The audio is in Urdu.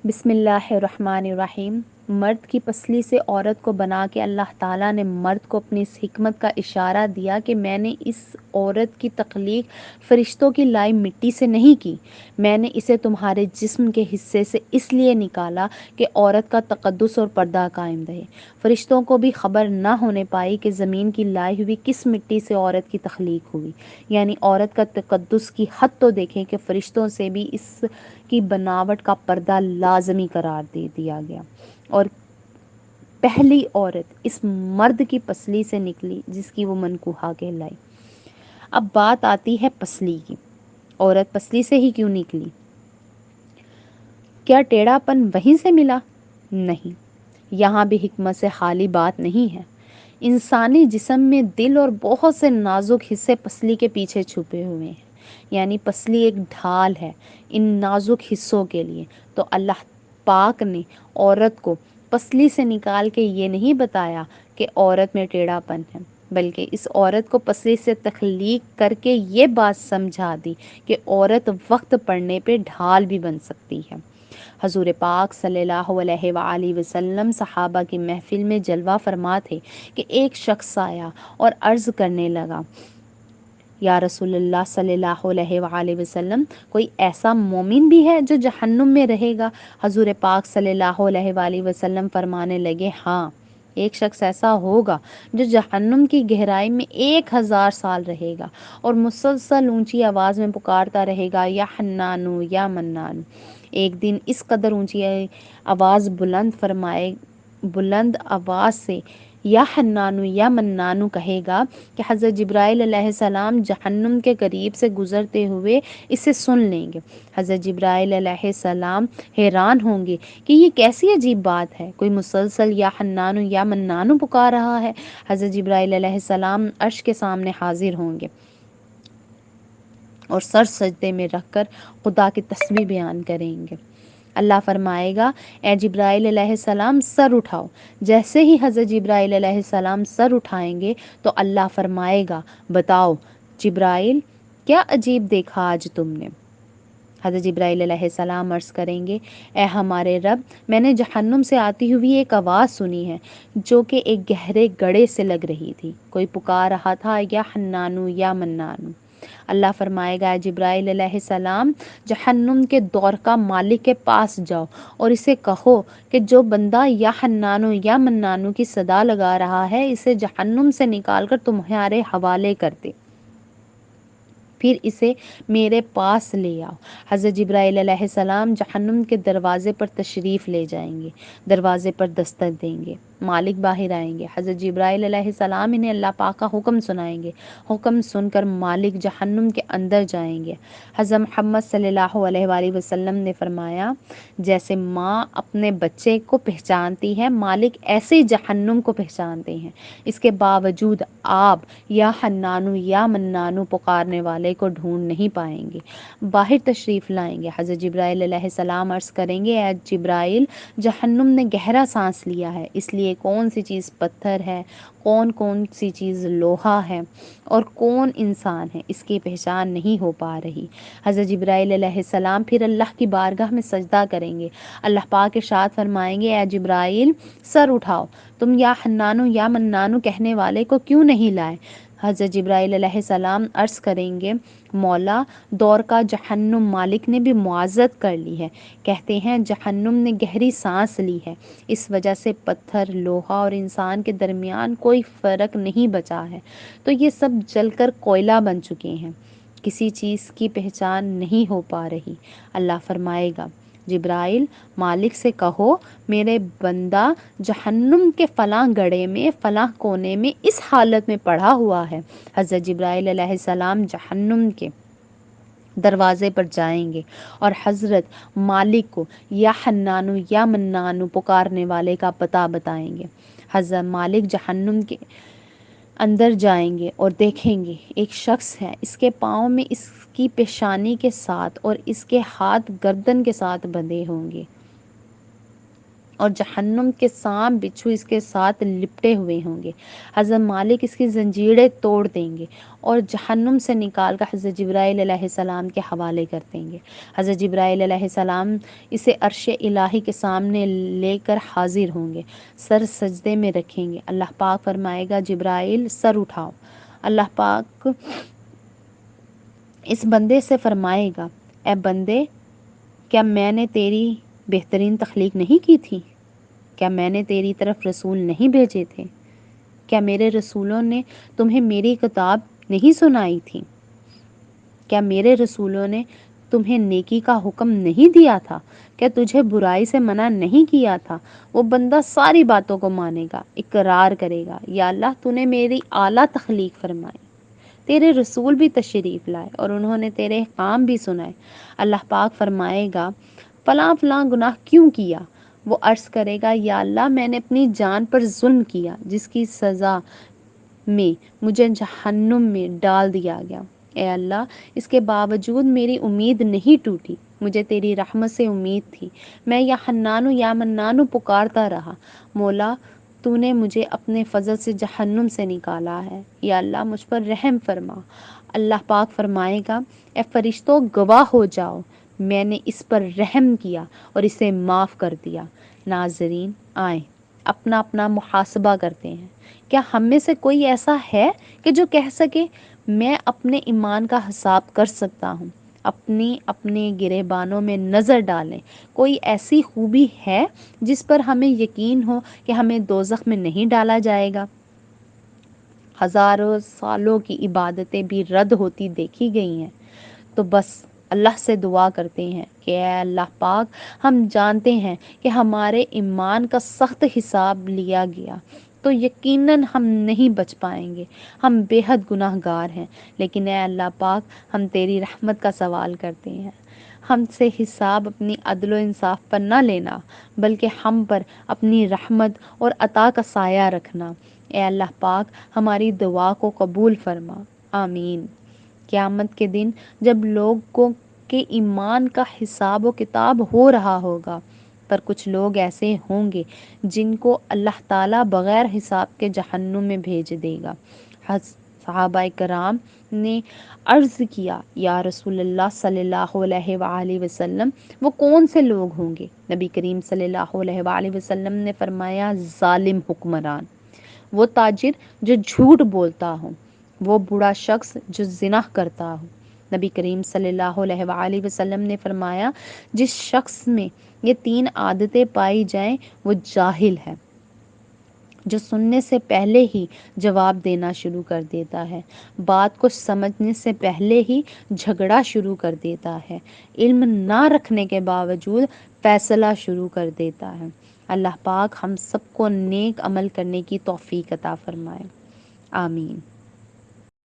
بسم اللہ الرحمن الرحیم۔ مرد کی پسلی سے عورت کو بنا کے اللہ تعالیٰ نے مرد کو اپنی اس حکمت کا اشارہ دیا کہ میں نے اس عورت کی تخلیق فرشتوں کی لائی مٹی سے نہیں کی، میں نے اسے تمہارے جسم کے حصے سے اس لیے نکالا کہ عورت کا تقدس اور پردہ قائم رہے۔ فرشتوں کو بھی خبر نہ ہونے پائی کہ زمین کی لائی ہوئی کس مٹی سے عورت کی تخلیق ہوئی، یعنی عورت کا تقدس کی حد تو دیکھیں کہ فرشتوں سے بھی اس کی بناوٹ کا پردہ لازمی قرار دے دیا گیا، اور پہلی عورت اس مرد کی پسلی سے نکلی جس کی وہ منکوحہ کہلائی۔ اب بات آتی ہے پسلی کی۔ عورت پسلی سے ہی کیوں نکلی؟ کیا ٹیڑھا پن وہیں سے ملا؟ نہیں، یہاں بھی حکمت سے خالی بات نہیں ہے۔ انسانی جسم میں دل اور بہت سے نازک حصے پسلی کے پیچھے چھپے ہوئے ہیں، یعنی پسلی ایک ڈھال ہے ان نازک حصوں کے لیے۔ تو اللہ پاک نے عورت کو پسلی سے نکال کے یہ نہیں بتایا کہ عورت میں ٹیڑھا پن ہے، بلکہ اس عورت کو پسلی سے تخلیق کر کے یہ بات سمجھا دی کہ عورت وقت پڑنے پہ ڈھال بھی بن سکتی ہے۔ حضور پاک صلی اللہ علیہ وآلہ وسلم صحابہ کی محفل میں جلوہ فرما تھے کہ ایک شخص آیا اور عرض کرنے لگا، یا رسول اللہ صلی اللہ علیہ وآلہ وسلم، کوئی ایسا مومن بھی ہے جو جہنم میں رہے گا؟ حضور پاک صلی اللہ علیہ وآلہ وسلم فرمانے لگے، ہاں، ایک شخص ایسا ہوگا جو جہنم کی گہرائی میں 1000 سال رہے گا اور مسلسل اونچی آواز میں پکارتا رہے گا، یا حنانو یا منانو۔ ایک دن اس قدر اونچی آواز بلند آواز سے یا حنانو یا منانو کہے گا کہ حضرت جبرائیل علیہ السلام جہنم کے قریب سے گزرتے ہوئے اسے سن لیں گے۔ حضرت جبرائیل علیہ السلام حیران ہوں گے کہ یہ کیسی عجیب بات ہے، کوئی مسلسل یا حنانو یا منانو پکار رہا ہے۔ حضرت جبرائیل علیہ السلام عرش کے سامنے حاضر ہوں گے اور سر سجدے میں رکھ کر خدا کی تسبیح بیان کریں گے۔ اللہ فرمائے گا، اے جبرائیل علیہ السلام سر اٹھاؤ۔ جیسے ہی حضرت جبرائیل علیہ السلام سر اٹھائیں گے تو اللہ فرمائے گا، بتاؤ جبرائیل، کیا عجیب دیکھا آج تم نے؟ حضرت جبرائیل علیہ السلام عرض کریں گے، اے ہمارے رب، میں نے جہنم سے آتی ہوئی ایک آواز سنی ہے جو کہ ایک گہرے گڑھے سے لگ رہی تھی، کوئی پکار رہا تھا، یا حنانو یا منانو۔ اللہ فرمائے گا، اے جبرائیل علیہ السلام، جہنم کے دور کا مالک کے پاس جاؤ اور اسے کہو کہ جو بندہ یا حنانو یا منانو کی صدا لگا رہا ہے اسے جہنم سے نکال کر تمہارے حوالے کر دے، پھر اسے میرے پاس لے آؤ۔ حضرت جبرائیل علیہ السلام جہنم کے دروازے پر تشریف لے جائیں گے، دروازے پر دستک دیں گے، مالک باہر آئیں گے۔ حضرت جبرائیل علیہ السلام انہیں اللہ پاک کا حکم سنائیں گے، حکم سن کر مالک جہنم کے اندر جائیں گے۔ حضرت محمد صلی اللہ علیہ وآلہ وسلم نے فرمایا، جیسے ماں اپنے بچے کو پہچانتی ہے، مالک ایسے ہی جہنم کو پہچانتے ہیں۔ اس کے باوجود آپ یا حنانو یا منانو پکارنے والے کو ڈھونڈ نہیں پائیں گے، باہر تشریف لائیں گے۔ حضرت جبرائیل علیہ السلام عرض کریں گے، اے جبرائیل، جہنم نے گہرا سانس لیا ہے، اس لیے کون سی چیز پتھر ہے، کون سی چیز لوہا ہے اور کون انسان ہے، اس کی پہچان نہیں ہو پا رہی۔ حضرت جبرائیل علیہ السلام پھر اللہ کی بارگاہ میں سجدہ کریں گے۔ اللہ پاک ارشاد فرمائیں گے، اے جبرائیل، سر اٹھاؤ، تم یا حنانو یا منانو کہنے والے کو کیوں نہیں لائے؟ حضرت جبرائیل علیہ السلام عرض کریں گے، مولا، دور کا جہنم مالک نے بھی معاذت کر لی ہے، کہتے ہیں جہنم نے گہری سانس لی ہے، اس وجہ سے پتھر، لوہا اور انسان کے درمیان کوئی فرق نہیں بچا ہے، تو یہ سب جل کر کوئلہ بن چکے ہیں، کسی چیز کی پہچان نہیں ہو پا رہی۔ اللہ فرمائے گا، جبرائیل، مالک سے کہو میرے بندہ جہنم کے فلاں گڑھے میں فلاں کونے میں اس حالت میں پڑا ہوا ہے۔ حضرت جبرائیل علیہ السلام جہنم کے دروازے پر جائیں گے اور حضرت مالک کو یا حنانو یا منانو پکارنے والے کا پتہ بتائیں گے۔ حضرت مالک جہنم کے اندر جائیں گے اور دیکھیں گے ایک شخص ہے، اس کے پاؤں میں اس کی پیشانی کے ساتھ اور اس کے ہاتھ گردن کے ساتھ بندھے ہوں گے۔ اور جہنم کے سانپ بچھو اس کے ساتھ لپٹے ہوئے ہوں گے۔ حضرت مالک اس کی زنجیریں توڑ دیں گے اور جہنم سے نکال کر حضرت جبرائیل علیہ السلام کے حوالے کر دیں گے۔ حضرت جبرائیل علیہ السلام اسے عرش الہی کے سامنے لے کر حاضر ہوں گے، سر سجدے میں رکھیں گے۔ اللہ پاک فرمائے گا جبرائیل سر اٹھاؤ۔ اللہ پاک اس بندے سے فرمائے گا اے بندے، کیا میں نے تیری بہترین تخلیق نہیں کی تھی؟ کیا میں نے تیری طرف رسول نہیں بھیجے تھے؟ کیا میرے رسولوں نے تمہیں میری کتاب نہیں سنائی تھی؟ کیا میرے رسولوں نے تمہیں نیکی کا حکم نہیں دیا تھا؟ کیا تجھے برائی سے منع نہیں کیا تھا؟ وہ بندہ ساری باتوں کو مانے گا، اقرار کرے گا، یا اللہ تو نے میری اعلیٰ تخلیق فرمائی، تیرے رسول بھی تشریف لائے اور انہوں نے تیرے کام بھی سنائے۔ اللہ پاک فرمائے گا فلاں فلاں گناہ کیوں کیا؟ وہ عرض کرے گا یا اللہ میں نے اپنی جان پر ظلم کیا، جس کی سزا میں مجھے جہنم میں ڈال دیا گیا۔ اے اللہ، اس کے باوجود میری امید نہیں ٹوٹی، مجھے تیری رحمت سے امید تھی، میں یا حنانو یا منانو پکارتا رہا۔ مولا، تو نے مجھے اپنے فضل سے جہنم سے نکالا ہے، یا اللہ مجھ پر رحم فرما۔ اللہ پاک فرمائے گا اے فرشتوں گواہ ہو جاؤ، میں نے اس پر رحم کیا اور اسے معاف کر دیا۔ ناظرین آئیں اپنا اپنا محاسبہ کرتے ہیں۔ کیا ہم میں سے کوئی ایسا ہے کہ جو کہہ سکے میں اپنے ایمان کا حساب کر سکتا ہوں؟ اپنے گریبانوں میں نظر ڈالیں، کوئی ایسی خوبی ہے جس پر ہمیں یقین ہو کہ ہمیں دوزخ میں نہیں ڈالا جائے گا؟ ہزاروں سالوں کی عبادتیں بھی رد ہوتی دیکھی گئی ہیں، تو بس اللہ سے دعا کرتے ہیں کہ اے اللہ پاک، ہم جانتے ہیں کہ ہمارے ایمان کا سخت حساب لیا گیا تو یقیناً ہم نہیں بچ پائیں گے، ہم بے حد گناہ گار ہیں، لیکن اے اللہ پاک ہم تیری رحمت کا سوال کرتے ہیں، ہم سے حساب اپنی عدل و انصاف پر نہ لینا، بلکہ ہم پر اپنی رحمت اور عطا کا سایہ رکھنا۔ اے اللہ پاک ہماری دعا کو قبول فرما، آمین۔ قیامت کے دن جب لوگوں کے ایمان کا حساب و کتاب ہو رہا ہوگا، پر کچھ لوگ ایسے ہوں گے جن کو اللہ تعالیٰ بغیر حساب کے جہنم میں بھیج دے گا۔ صحابہ کرام نے عرض کیا یا رسول اللہ صلی اللہ علیہ وآلہ وسلم وہ کون سے لوگ ہوں گے؟ نبی کریم صلی اللہ علیہ وآلہ وسلم نے فرمایا ظالم حکمران، وہ تاجر جو جھوٹ بولتا ہو، وہ بوڑھا شخص جو زنا کرتا ہو۔ نبی کریم صلی اللہ علیہ وآلہ وسلم نے فرمایا جس شخص میں یہ 3 عادتیں پائی جائیں وہ جاہل ہے، جو سننے سے پہلے ہی جواب دینا شروع کر دیتا ہے، بات کو سمجھنے سے پہلے ہی جھگڑا شروع کر دیتا ہے، علم نہ رکھنے کے باوجود فیصلہ شروع کر دیتا ہے۔ اللہ پاک ہم سب کو نیک عمل کرنے کی توفیق عطا فرمائے، آمین۔